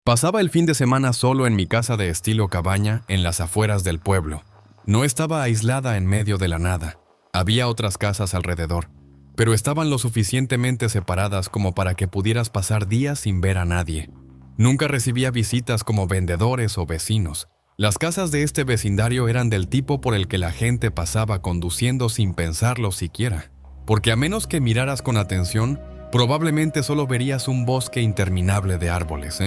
Pasaba el fin de semana solo en mi casa de estilo cabaña en las afueras del pueblo. No estaba aislada en medio de la nada. Había otras casas alrededor, pero estaban lo suficientemente separadas como para que pudieras pasar días sin ver a nadie. Nunca recibía visitas como vendedores o vecinos. Las casas de este vecindario eran del tipo por el que la gente pasaba conduciendo sin pensarlo siquiera, porque a menos que miraras con atención, probablemente solo verías un bosque interminable de árboles,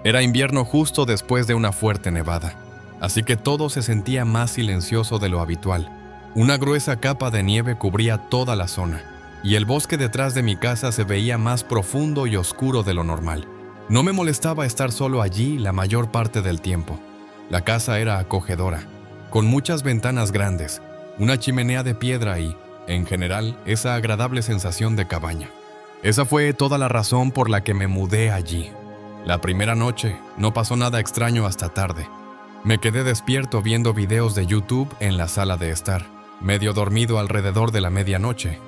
Era invierno justo después de una fuerte nevada, así que todo se sentía más silencioso de lo habitual. Una gruesa capa de nieve cubría toda la zona, y el bosque detrás de mi casa se veía más profundo y oscuro de lo normal. No me molestaba estar solo allí la mayor parte del tiempo. La casa era acogedora, con muchas ventanas grandes, una chimenea de piedra y, en general, esa agradable sensación de cabaña. Esa fue toda la razón por la que me mudé allí. La primera noche no pasó nada extraño hasta tarde. Me quedé despierto viendo videos de YouTube en la sala de estar, medio dormido alrededor de la medianoche.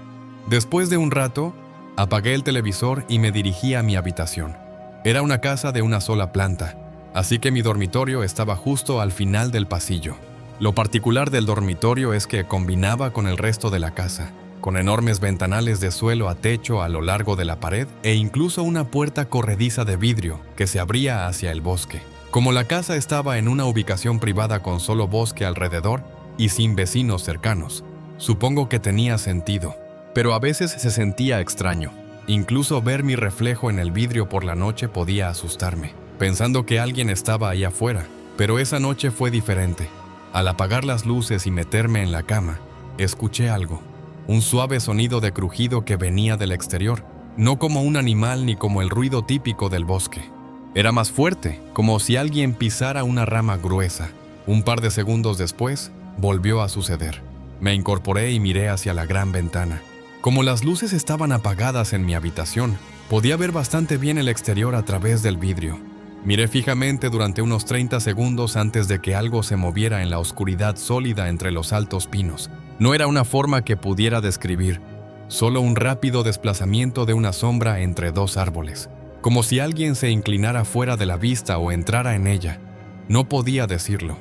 Después de un rato, apagué el televisor y me dirigí a mi habitación. Era una casa de una sola planta, así que mi dormitorio estaba justo al final del pasillo. Lo particular del dormitorio es que combinaba con el resto de la casa, con enormes ventanales de suelo a techo a lo largo de la pared e incluso una puerta corrediza de vidrio que se abría hacia el bosque. Como la casa estaba en una ubicación privada con solo bosque alrededor y sin vecinos cercanos, supongo que tenía sentido, pero a veces se sentía extraño. Incluso ver mi reflejo en el vidrio por la noche podía asustarme, pensando que alguien estaba ahí afuera, pero esa noche fue diferente. Al apagar las luces y meterme en la cama, escuché algo. Un suave sonido de crujido que venía del exterior, no como un animal ni como el ruido típico del bosque. Era más fuerte, como si alguien pisara una rama gruesa. Un par de segundos después, volvió a suceder. Me incorporé y miré hacia la gran ventana. Como las luces estaban apagadas en mi habitación, podía ver bastante bien el exterior a través del vidrio. Miré fijamente durante unos 30 segundos antes de que algo se moviera en la oscuridad sólida entre los altos pinos. No era una forma que pudiera describir, solo un rápido desplazamiento de una sombra entre dos árboles, como si alguien se inclinara fuera de la vista o entrara en ella. No podía decirlo.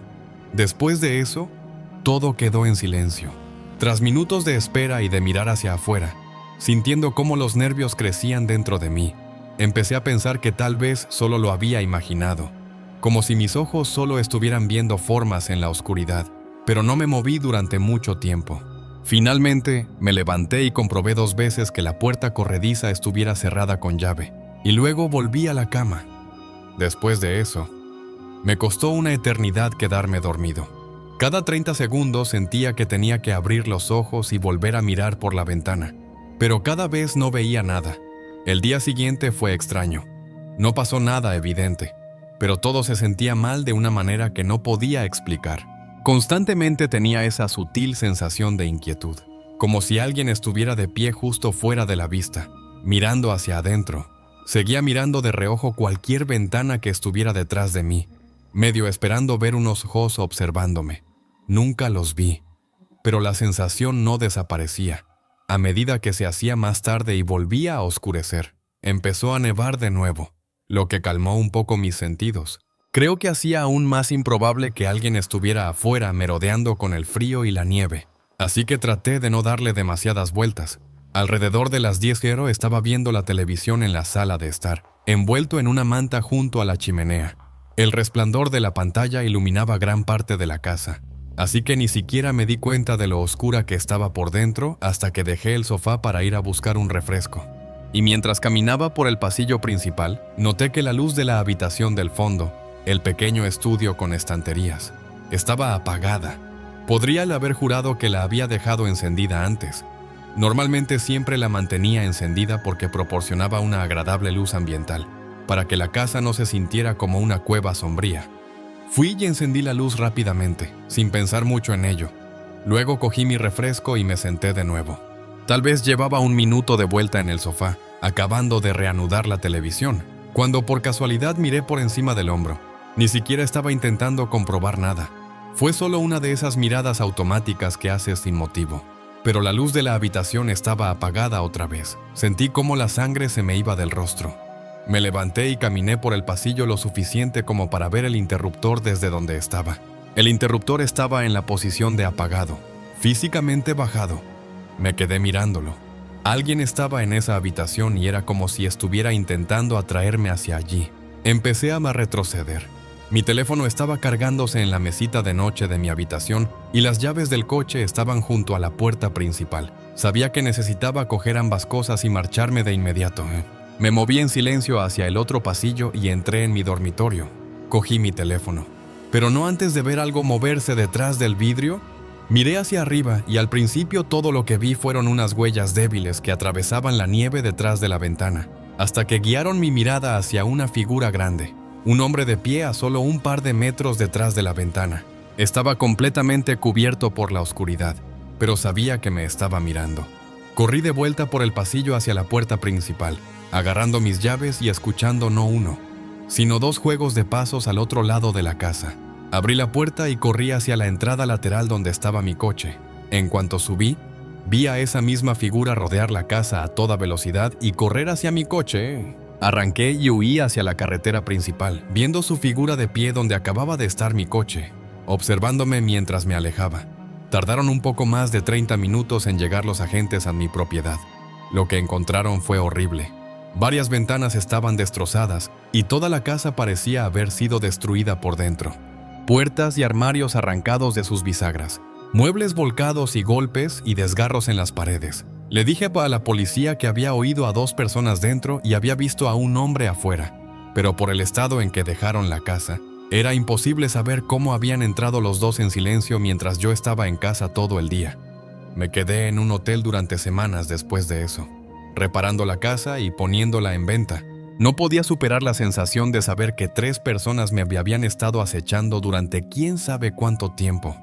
Después de eso, todo quedó en silencio. Tras minutos de espera y de mirar hacia afuera, sintiendo cómo los nervios crecían dentro de mí, empecé a pensar que tal vez solo lo había imaginado, como si mis ojos solo estuvieran viendo formas en la oscuridad. Pero no me moví durante mucho tiempo. Finalmente, me levanté y comprobé 2 veces que la puerta corrediza estuviera cerrada con llave, y luego volví a la cama. Después de eso, me costó una eternidad quedarme dormido. Cada 30 segundos sentía que tenía que abrir los ojos y volver a mirar por la ventana, pero cada vez no veía nada. El día siguiente fue extraño. No pasó nada evidente, pero todo se sentía mal de una manera que no podía explicar. Constantemente tenía esa sutil sensación de inquietud, como si alguien estuviera de pie justo fuera de la vista, mirando hacia adentro. Seguía mirando de reojo cualquier ventana que estuviera detrás de mí, medio esperando ver unos ojos observándome. Nunca los vi, pero la sensación no desaparecía. A medida que se hacía más tarde y volvía a oscurecer, empezó a nevar de nuevo, lo que calmó un poco mis sentidos. Creo que hacía aún más improbable que alguien estuviera afuera merodeando con el frío y la nieve, así que traté de no darle demasiadas vueltas. Alrededor de las 10:00 estaba viendo la televisión en la sala de estar, envuelto en una manta junto a la chimenea. El resplandor de la pantalla iluminaba gran parte de la casa, así que ni siquiera me di cuenta de lo oscura que estaba por dentro hasta que dejé el sofá para ir a buscar un refresco. Y mientras caminaba por el pasillo principal, noté que la luz de la habitación del fondo, el pequeño estudio con estanterías, estaba apagada. Podría haber jurado que la había dejado encendida antes. Normalmente siempre la mantenía encendida porque proporcionaba una agradable luz ambiental, para que la casa no se sintiera como una cueva sombría. Fui y encendí la luz rápidamente, sin pensar mucho en ello. Luego cogí mi refresco y me senté de nuevo. Tal vez llevaba 1 minuto de vuelta en el sofá, acabando de reanudar la televisión, cuando por casualidad miré por encima del hombro. Ni siquiera estaba intentando comprobar nada. Fue solo una de esas miradas automáticas que haces sin motivo. Pero la luz de la habitación estaba apagada otra vez. Sentí cómo la sangre se me iba del rostro. Me levanté y caminé por el pasillo lo suficiente como para ver el interruptor desde donde estaba. El interruptor estaba en la posición de apagado, físicamente bajado. Me quedé mirándolo. Alguien estaba en esa habitación y era como si estuviera intentando atraerme hacia allí. Empecé a retroceder. Mi teléfono estaba cargándose en la mesita de noche de mi habitación y las llaves del coche estaban junto a la puerta principal. Sabía que necesitaba coger ambas cosas y marcharme de inmediato. Me moví en silencio hacia el otro pasillo y entré en mi dormitorio. Cogí mi teléfono. Pero no antes de ver algo moverse detrás del vidrio. Miré hacia arriba y al principio todo lo que vi fueron unas huellas débiles que atravesaban la nieve detrás de la ventana, hasta que guiaron mi mirada hacia una figura grande. Un hombre de pie a solo un par de metros detrás de la ventana. Estaba completamente cubierto por la oscuridad, pero sabía que me estaba mirando. Corrí de vuelta por el pasillo hacia la puerta principal, agarrando mis llaves y escuchando no uno, sino dos juegos de pasos al otro lado de la casa. Abrí la puerta y corrí hacia la entrada lateral donde estaba mi coche. En cuanto subí, vi a esa misma figura rodear la casa a toda velocidad y correr hacia mi coche. Arranqué y huí hacia la carretera principal, viendo su figura de pie donde acababa de estar mi coche, observándome mientras me alejaba. Tardaron un poco más de 30 minutos en llegar los agentes a mi propiedad. Lo que encontraron fue horrible. Varias ventanas estaban destrozadas y toda la casa parecía haber sido destruida por dentro. Puertas y armarios arrancados de sus bisagras, muebles volcados y golpes y desgarros en las paredes. Le dije a la policía que había oído a dos personas dentro y había visto a un hombre afuera, pero por el estado en que dejaron la casa, era imposible saber cómo habían entrado los dos en silencio mientras yo estaba en casa todo el día. Me quedé en un hotel durante semanas después de eso, reparando la casa y poniéndola en venta. No podía superar la sensación de saber que 3 personas me habían estado acechando durante quién sabe cuánto tiempo.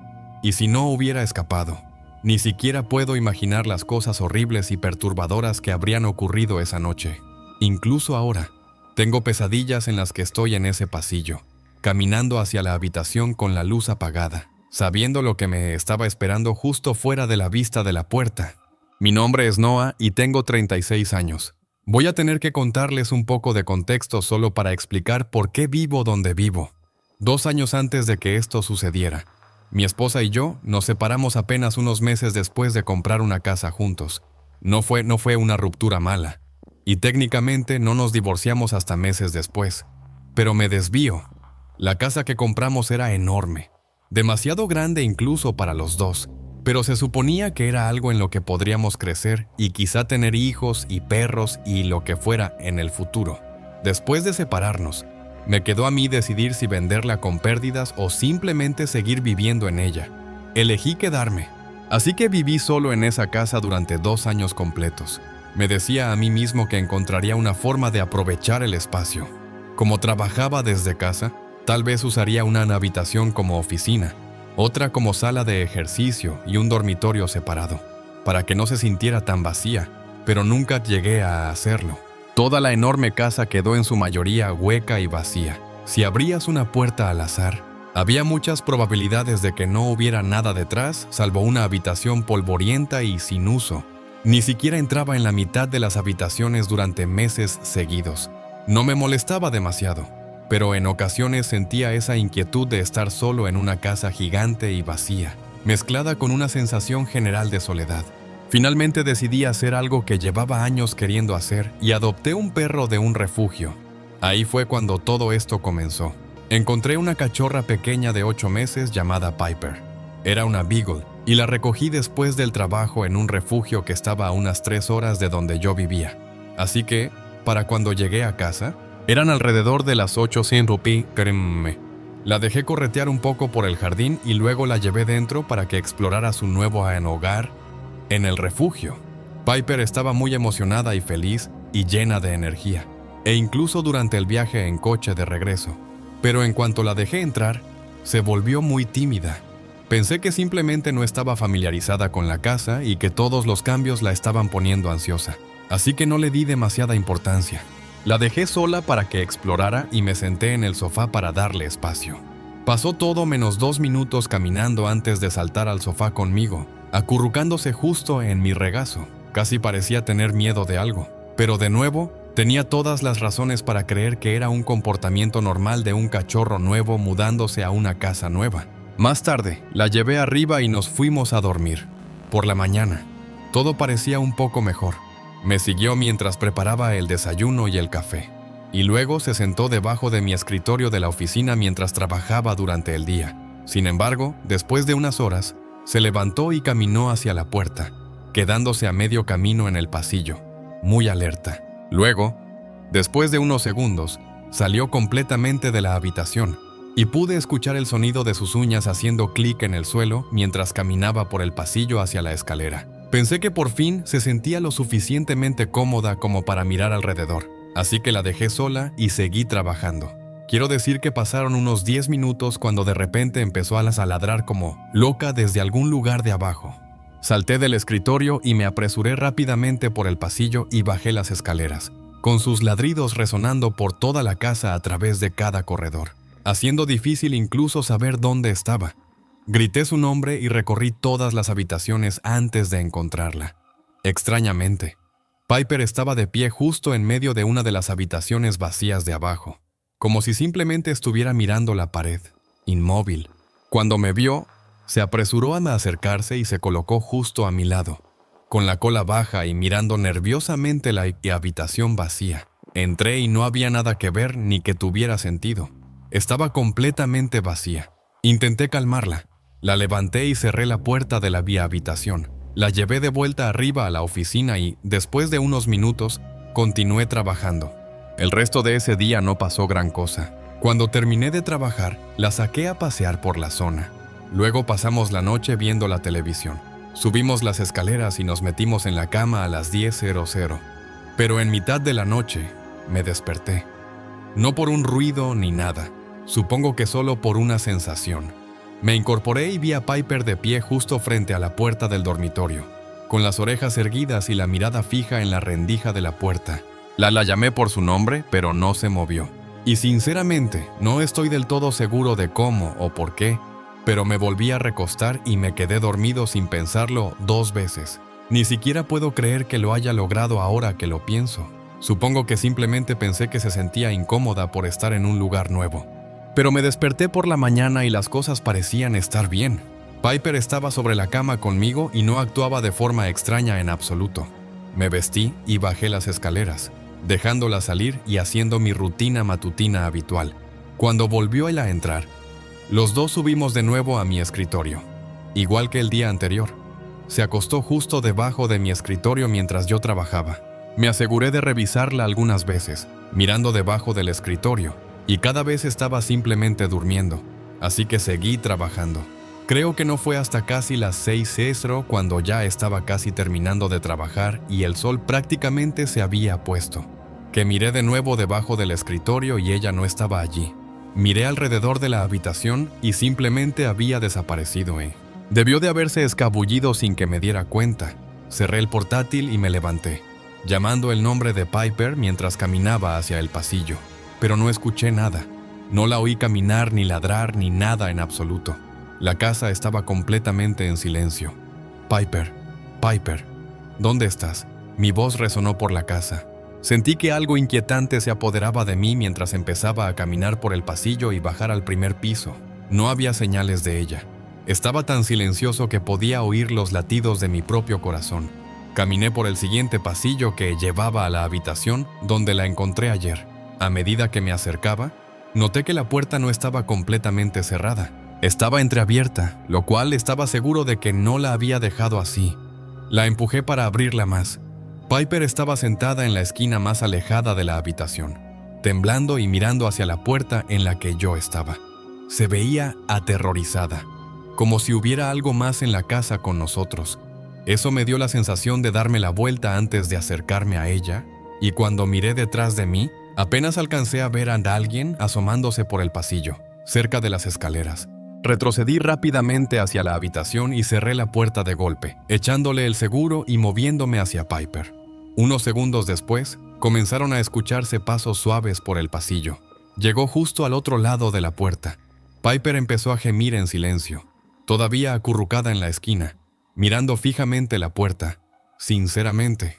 Y si no hubiera escapado, ni siquiera puedo imaginar las cosas horribles y perturbadoras que habrían ocurrido esa noche. Incluso ahora, tengo pesadillas en las que estoy en ese pasillo, caminando hacia la habitación con la luz apagada, sabiendo lo que me estaba esperando justo fuera de la vista de la puerta. Mi nombre es Noah y tengo 36 años. Voy a tener que contarles un poco de contexto solo para explicar por qué vivo donde vivo. 2 años antes de que esto sucediera, mi esposa y yo nos separamos apenas unos meses después de comprar una casa juntos. No fue una ruptura mala, y técnicamente no nos divorciamos hasta meses después. Pero me desvío. La casa que compramos era enorme, demasiado grande incluso para los dos. Pero se suponía que era algo en lo que podríamos crecer y quizá tener hijos y perros y lo que fuera en el futuro. Después de separarnos, me quedó a mí decidir si venderla con pérdidas o simplemente seguir viviendo en ella. Elegí quedarme, así que viví solo en esa casa durante 2 años completos. Me decía a mí mismo que encontraría una forma de aprovechar el espacio. Como trabajaba desde casa, tal vez usaría una habitación como oficina, otra como sala de ejercicio y un dormitorio separado, para que no se sintiera tan vacía, pero nunca llegué a hacerlo. Toda la enorme casa quedó en su mayoría hueca y vacía. Si abrías una puerta al azar, había muchas probabilidades de que no hubiera nada detrás, salvo una habitación polvorienta y sin uso. Ni siquiera entraba en la mitad de las habitaciones durante meses seguidos. No me molestaba demasiado, pero en ocasiones sentía esa inquietud de estar solo en una casa gigante y vacía, mezclada con una sensación general de soledad. Finalmente decidí hacer algo que llevaba años queriendo hacer y adopté un perro de un refugio. Ahí fue cuando todo esto comenzó. Encontré una cachorra pequeña de 8 meses llamada Piper. Era una beagle y la recogí después del trabajo en un refugio que estaba a unas 3 horas de donde yo vivía. Así que, para cuando llegué a casa, eran alrededor de las 800 rupí. La dejé corretear un poco por el jardín y luego la llevé dentro para que explorara su nuevo hogar en el refugio. Piper estaba muy emocionada y feliz y llena de energía, e incluso durante el viaje en coche de regreso. Pero en cuanto la dejé entrar, se volvió muy tímida. Pensé que simplemente no estaba familiarizada con la casa y que todos los cambios la estaban poniendo ansiosa, así que no le di demasiada importancia. La dejé sola para que explorara y me senté en el sofá para darle espacio. Pasó todo menos 2 minutos caminando antes de saltar al sofá conmigo, acurrucándose justo en mi regazo. Casi parecía tener miedo de algo, pero de nuevo Tenía todas las razones para creer que era un comportamiento normal de un cachorro nuevo mudándose a una casa nueva. Más tarde, la llevé arriba y nos fuimos a dormir. Por la mañana, todo parecía un poco mejor. Me siguió mientras preparaba el desayuno y el café. Y luego se sentó debajo de mi escritorio de la oficina mientras trabajaba durante el día. Sin embargo, después de unas horas, se levantó y caminó hacia la puerta, quedándose a medio camino en el pasillo, muy alerta. Luego, después de unos segundos, salió completamente de la habitación y pude escuchar el sonido de sus uñas haciendo clic en el suelo mientras caminaba por el pasillo hacia la escalera. Pensé que por fin se sentía lo suficientemente cómoda como para mirar alrededor, así que la dejé sola y seguí trabajando. Quiero decir que pasaron unos 10 minutos cuando de repente empezó a ladrar como loca desde algún lugar de abajo. Salté del escritorio y me apresuré rápidamente por el pasillo y bajé las escaleras, con sus ladridos resonando por toda la casa a través de cada corredor, haciendo difícil incluso saber dónde estaba. Grité su nombre y recorrí todas las habitaciones antes de encontrarla. Extrañamente, Piper estaba de pie justo en medio de una de las habitaciones vacías de abajo, como si simplemente estuviera mirando la pared, inmóvil. Cuando me vio, se apresuró a acercarse y se colocó justo a mi lado, con la cola baja y mirando nerviosamente la habitación vacía. Entré y no había nada que ver ni que tuviera sentido. Estaba completamente vacía. Intenté calmarla. La levanté y cerré la puerta de la habitación. La llevé de vuelta arriba a la oficina y, después de unos minutos, continué trabajando. El resto de ese día no pasó gran cosa. Cuando terminé de trabajar, la saqué a pasear por la zona. Luego pasamos la noche viendo la televisión. Subimos las escaleras y nos metimos en la cama a las 10:00. Pero en mitad de la noche, me desperté. No por un ruido ni nada. Supongo que solo por una sensación. Me incorporé y vi a Piper de pie justo frente a la puerta del dormitorio, con las orejas erguidas y la mirada fija en la rendija de la puerta. La llamé por su nombre, pero no se movió. Y sinceramente, no estoy del todo seguro de cómo o por qué, pero me volví a recostar y me quedé dormido sin pensarlo 2 veces. Ni siquiera puedo creer que lo haya logrado ahora que lo pienso. Supongo que simplemente pensé que se sentía incómoda por estar en un lugar nuevo. Pero me desperté por la mañana y las cosas parecían estar bien. Piper estaba sobre la cama conmigo y no actuaba de forma extraña en absoluto. Me vestí y bajé las escaleras, dejándola salir y haciendo mi rutina matutina habitual. Cuando volvió él a entrar, los dos subimos de nuevo a mi escritorio, igual que el día anterior. Se acostó justo debajo de mi escritorio mientras yo trabajaba. Me aseguré de revisarla algunas veces, mirando debajo del escritorio, y cada vez estaba simplemente durmiendo, así que seguí trabajando. Creo que no fue hasta casi las 6:00 cuando ya estaba casi terminando de trabajar y el sol prácticamente se había puesto, que miré de nuevo debajo del escritorio y ella no estaba allí. Miré alrededor de la habitación y simplemente había desaparecido. Debió de haberse escabullido sin que me diera cuenta. Cerré el portátil y me levanté, llamando el nombre de Piper mientras caminaba hacia el pasillo. Pero no escuché nada. No la oí caminar ni ladrar ni nada en absoluto. La casa estaba completamente en silencio. Piper, Piper, ¿dónde estás? Mi voz resonó por la casa. Sentí que algo inquietante se apoderaba de mí mientras empezaba a caminar por el pasillo y bajar al primer piso. No había señales de ella. Estaba tan silencioso que podía oír los latidos de mi propio corazón. Caminé por el siguiente pasillo que llevaba a la habitación donde la encontré ayer. A medida que me acercaba, noté que la puerta no estaba completamente cerrada. Estaba entreabierta, lo cual estaba seguro de que no la había dejado así. La empujé para abrirla más. Piper estaba sentada en la esquina más alejada de la habitación, temblando y mirando hacia la puerta en la que yo estaba. Se veía aterrorizada, como si hubiera algo más en la casa con nosotros. Eso me dio la sensación de darme la vuelta antes de acercarme a ella, y cuando miré detrás de mí, apenas alcancé a ver a alguien asomándose por el pasillo, cerca de las escaleras. Retrocedí rápidamente hacia la habitación y cerré la puerta de golpe, echándole el seguro y moviéndome hacia Piper. Unos segundos después, comenzaron a escucharse pasos suaves por el pasillo. Llegó justo al otro lado de la puerta. Piper empezó a gemir en silencio, todavía acurrucada en la esquina, mirando fijamente la puerta. Sinceramente,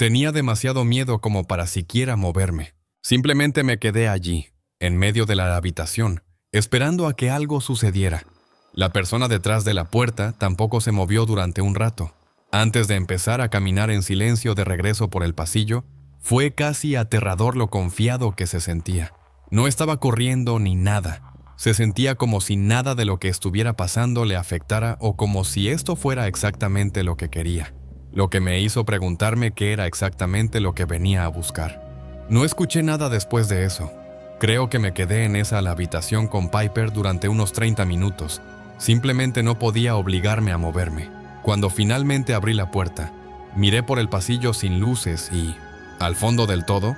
Tenía demasiado miedo como para siquiera moverme. Simplemente me quedé allí, en medio de la habitación, esperando a que algo sucediera. La persona detrás de la puerta tampoco se movió durante un rato. Antes de empezar a caminar en silencio de regreso por el pasillo, fue casi aterrador lo confiado que se sentía. No estaba corriendo ni nada. Se sentía como si nada de lo que estuviera pasando le afectara o como si esto fuera exactamente lo que quería. Lo que me hizo preguntarme qué era exactamente lo que venía a buscar. No escuché nada después de eso. Creo que me quedé en esa habitación con Piper durante unos 30 minutos. Simplemente no podía obligarme a moverme. Cuando finalmente abrí la puerta, miré por el pasillo sin luces y, al fondo del todo,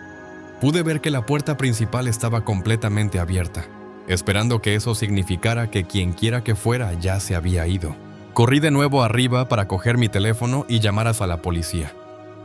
pude ver que la puerta principal estaba completamente abierta, esperando que eso significara que quienquiera que fuera ya se había ido. Corrí de nuevo arriba para coger mi teléfono y llamar a la policía.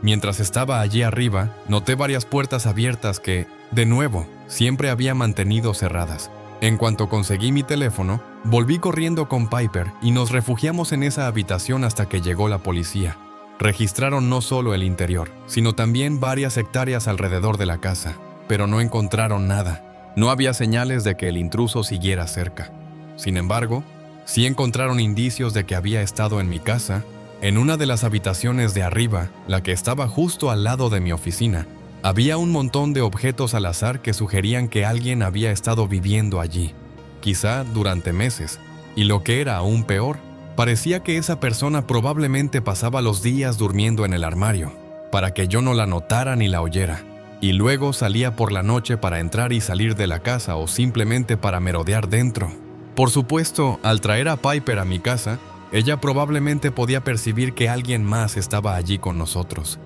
Mientras estaba allí arriba, noté varias puertas abiertas que, de nuevo, siempre había mantenido cerradas. En cuanto conseguí mi teléfono, volví corriendo con Piper y nos refugiamos en esa habitación hasta que llegó la policía. Registraron no solo el interior, sino también varias hectáreas alrededor de la casa, pero no encontraron nada. No había señales de que el intruso siguiera cerca. Sin embargo, sí encontraron indicios de que había estado en mi casa. En una de las habitaciones de arriba, la que estaba justo al lado de mi oficina, había un montón de objetos al azar que sugerían que alguien había estado viviendo allí, quizá durante meses, y lo que era aún peor, parecía que esa persona probablemente pasaba los días durmiendo en el armario, para que yo no la notara ni la oyera, y luego salía por la noche para entrar y salir de la casa o simplemente para merodear dentro. Por supuesto, al traer a Piper a mi casa, ella probablemente podía percibir que alguien más estaba allí con nosotros.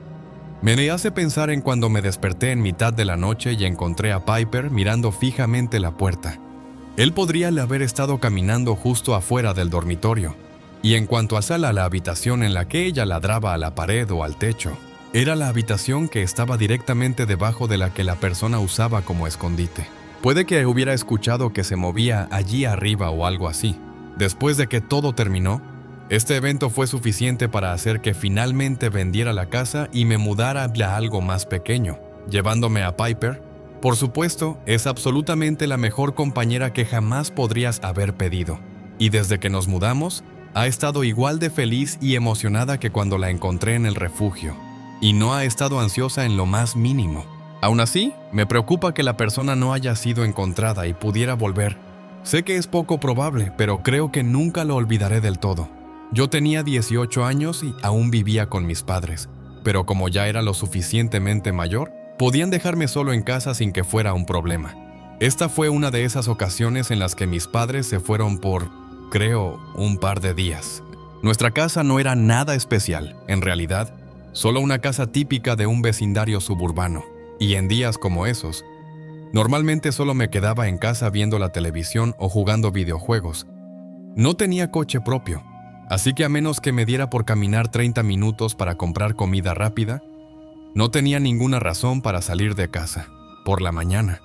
Me hace pensar en cuando me desperté en mitad de la noche y encontré a Piper mirando fijamente la puerta. Él podría haber estado caminando justo afuera del dormitorio. Y en cuanto a la habitación en la que ella ladraba a la pared o al techo, era la habitación que estaba directamente debajo de la que la persona usaba como escondite. Puede que hubiera escuchado que se movía allí arriba o algo así. Después de que todo terminó, este evento fue suficiente para hacer que finalmente vendiera la casa y me mudara a algo más pequeño, llevándome a Piper. Por supuesto, es absolutamente la mejor compañera que jamás podrías haber pedido. Y desde que nos mudamos, ha estado igual de feliz y emocionada que cuando la encontré en el refugio. Y no ha estado ansiosa en lo más mínimo. Aún así, me preocupa que la persona no haya sido encontrada y pudiera volver. Sé que es poco probable, pero creo que nunca lo olvidaré del todo. Yo tenía 18 años y aún vivía con mis padres, pero como ya era lo suficientemente mayor, podían dejarme solo en casa sin que fuera un problema. Esta fue una de esas ocasiones en las que mis padres se fueron por, creo, un par de días. Nuestra casa no era nada especial, en realidad, solo una casa típica de un vecindario suburbano, y en días como esos, normalmente solo me quedaba en casa viendo la televisión o jugando videojuegos. No tenía coche propio, así que a menos que me diera por caminar 30 minutos para comprar comida rápida, no tenía ninguna razón para salir de casa. Por la mañana,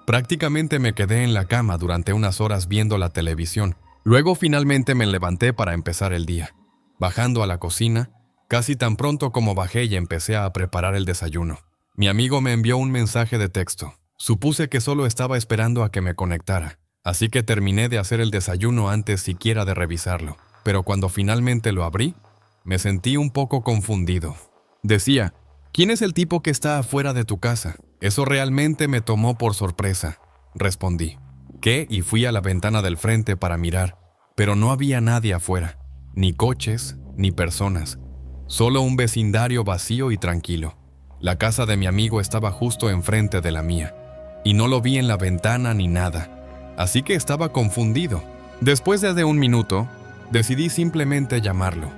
prácticamente me quedé en la cama durante unas horas viendo la televisión. Luego finalmente me levanté para empezar el día. Bajando a la cocina, casi tan pronto como bajé y empecé a preparar el desayuno. Mi amigo me envió un mensaje de texto. Supuse que solo estaba esperando a que me conectara, así que terminé de hacer el desayuno antes siquiera de revisarlo. Pero cuando finalmente lo abrí, me sentí un poco confundido. Decía, ¿quién es el tipo que está afuera de tu casa? Eso realmente me tomó por sorpresa. Respondí, ¿qué? Y fui a la ventana del frente para mirar, pero no había nadie afuera, ni coches, ni personas, solo un vecindario vacío y tranquilo. La casa de mi amigo estaba justo enfrente de la mía, y no lo vi en la ventana ni nada, así que estaba confundido. Después de un minuto, decidí simplemente llamarlo,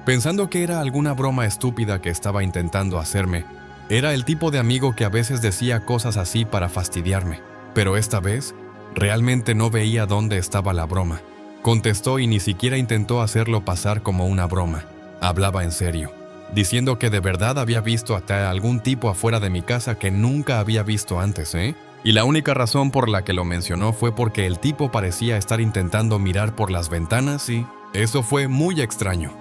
pensando que era alguna broma estúpida que estaba intentando hacerme. Era el tipo de amigo que a veces decía cosas así para fastidiarme, pero esta vez realmente no veía dónde estaba la broma. Contestó y ni siquiera intentó hacerlo pasar como una broma. Hablaba en serio, diciendo que de verdad había visto hasta algún tipo afuera de mi casa que nunca había visto antes, Y la única razón por la que lo mencionó fue porque el tipo parecía estar intentando mirar por las ventanas y eso fue muy extraño.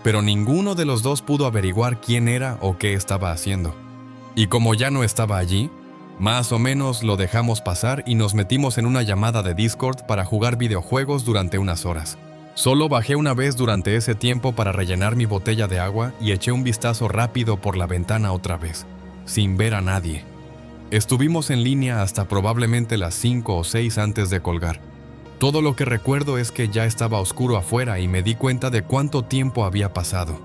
pero ninguno de los dos pudo averiguar quién era o qué estaba haciendo. Y como ya no estaba allí, más o menos lo dejamos pasar y nos metimos en una llamada de Discord para jugar videojuegos durante unas horas. Solo bajé una vez durante ese tiempo para rellenar mi botella de agua y eché un vistazo rápido por la ventana otra vez, sin ver a nadie. Estuvimos en línea hasta probablemente las 5 o 6 antes de colgar. Todo lo que recuerdo es que ya estaba oscuro afuera y me di cuenta de cuánto tiempo había pasado.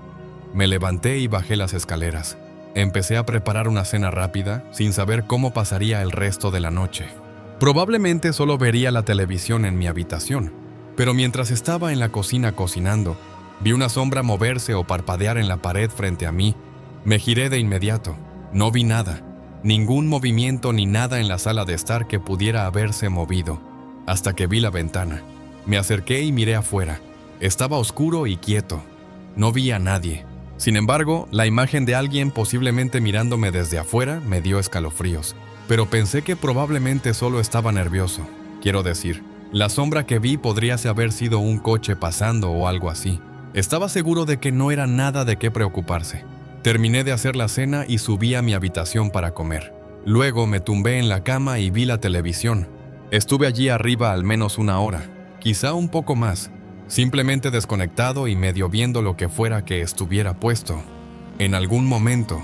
Me levanté y bajé las escaleras. Empecé a preparar una cena rápida, sin saber cómo pasaría el resto de la noche. Probablemente solo vería la televisión en mi habitación, pero mientras estaba en la cocina cocinando, vi una sombra moverse o parpadear en la pared frente a mí. Me giré de inmediato. No vi nada, ningún movimiento ni nada en la sala de estar que pudiera haberse movido, hasta que vi la ventana. Me acerqué y miré afuera. Estaba oscuro y quieto. No vi a nadie. Sin embargo, la imagen de alguien posiblemente mirándome desde afuera me dio escalofríos, pero pensé que probablemente solo estaba nervioso. Quiero decir, la sombra que vi podría haber sido un coche pasando o algo así. Estaba seguro de que no era nada de qué preocuparse. Terminé de hacer la cena y subí a mi habitación para comer. Luego me tumbé en la cama y vi la televisión. Estuve allí arriba al menos una hora, quizá un poco más, simplemente desconectado y medio viendo lo que fuera que estuviera puesto. En algún momento,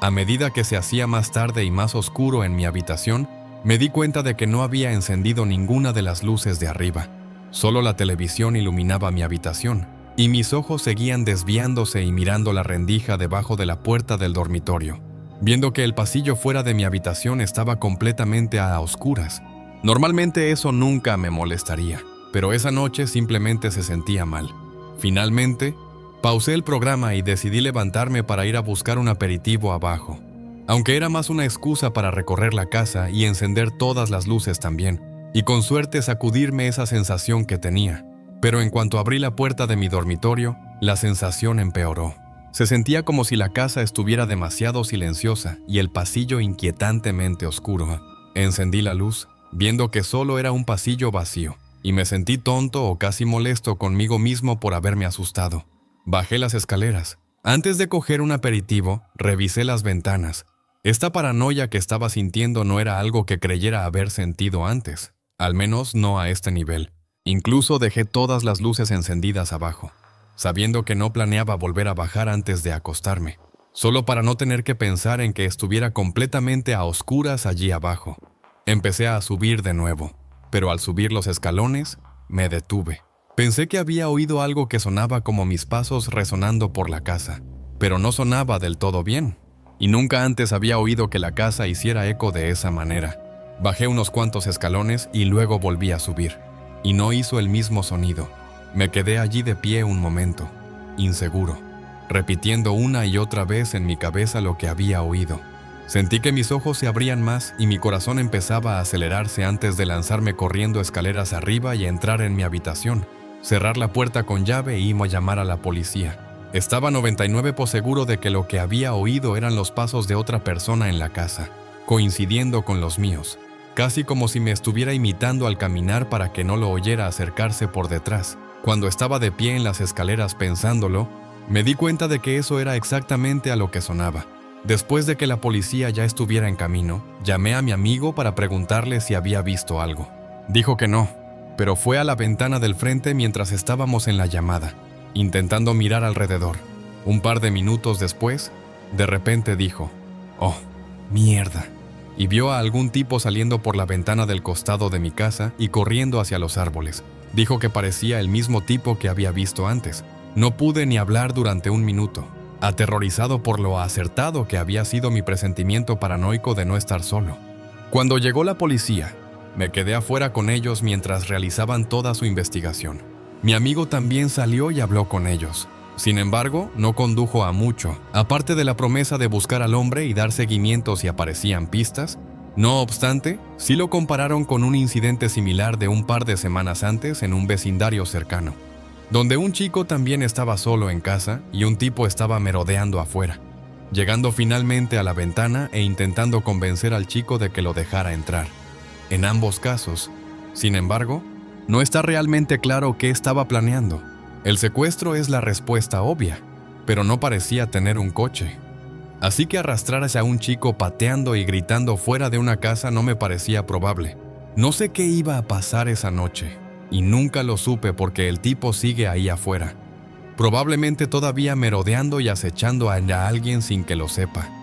a medida que se hacía más tarde y más oscuro en mi habitación, me di cuenta de que no había encendido ninguna de las luces de arriba. Solo la televisión iluminaba mi habitación, y mis ojos seguían desviándose y mirando la rendija debajo de la puerta del dormitorio, viendo que el pasillo fuera de mi habitación estaba completamente a oscuras. Normalmente eso nunca me molestaría, pero esa noche simplemente se sentía mal. Finalmente, pausé el programa y decidí levantarme para ir a buscar un aperitivo abajo, aunque era más una excusa para recorrer la casa y encender todas las luces también, y con suerte sacudirme esa sensación que tenía. Pero en cuanto abrí la puerta de mi dormitorio, la sensación empeoró. Se sentía como si la casa estuviera demasiado silenciosa y el pasillo inquietantemente oscuro. Encendí la luz, viendo que solo era un pasillo vacío, y me sentí tonto o casi molesto conmigo mismo por haberme asustado. Bajé las escaleras. Antes de coger un aperitivo, revisé las ventanas. Esta paranoia que estaba sintiendo no era algo que creyera haber sentido antes, al menos no a este nivel. Incluso dejé todas las luces encendidas abajo, sabiendo que no planeaba volver a bajar antes de acostarme, solo para no tener que pensar en que estuviera completamente a oscuras allí abajo. Empecé a subir de nuevo, pero al subir los escalones, me detuve. Pensé que había oído algo que sonaba como mis pasos resonando por la casa, pero no sonaba del todo bien, y nunca antes había oído que la casa hiciera eco de esa manera. Bajé unos cuantos escalones y luego volví a subir, y no hizo el mismo sonido. Me quedé allí de pie un momento, inseguro, repitiendo una y otra vez en mi cabeza lo que había oído. Sentí que mis ojos se abrían más y mi corazón empezaba a acelerarse antes de lanzarme corriendo escaleras arriba y entrar en mi habitación, cerrar la puerta con llave y llamar a la policía. Estaba 99% seguro de que lo que había oído eran los pasos de otra persona en la casa, coincidiendo con los míos, casi como si me estuviera imitando al caminar para que no lo oyera acercarse por detrás. Cuando estaba de pie en las escaleras pensándolo, me di cuenta de que eso era exactamente a lo que sonaba. Después de que la policía ya estuviera en camino, llamé a mi amigo para preguntarle si había visto algo. Dijo que no, pero fue a la ventana del frente mientras estábamos en la llamada, intentando mirar alrededor. Un par de minutos después, de repente dijo, «Oh, mierda», y vio a algún tipo saliendo por la ventana del costado de mi casa y corriendo hacia los árboles. Dijo que parecía el mismo tipo que había visto antes. No pude ni hablar durante un minuto, aterrorizado por lo acertado que había sido mi presentimiento paranoico de no estar solo. Cuando llegó la policía, me quedé afuera con ellos mientras realizaban toda su investigación. Mi amigo también salió y habló con ellos. Sin embargo, no condujo a mucho, aparte de la promesa de buscar al hombre y dar seguimiento si aparecían pistas. No obstante, sí lo compararon con un incidente similar de un par de semanas antes en un vecindario cercano, donde un chico también estaba solo en casa y un tipo estaba merodeando afuera, llegando finalmente a la ventana e intentando convencer al chico de que lo dejara entrar. En ambos casos, sin embargo, no está realmente claro qué estaba planeando. El secuestro es la respuesta obvia, pero no parecía tener un coche. Así que arrastrar a un chico pateando y gritando fuera de una casa no me parecía probable. No sé qué iba a pasar esa noche, y nunca lo supe porque el tipo sigue ahí afuera, probablemente todavía merodeando y acechando a alguien sin que lo sepa.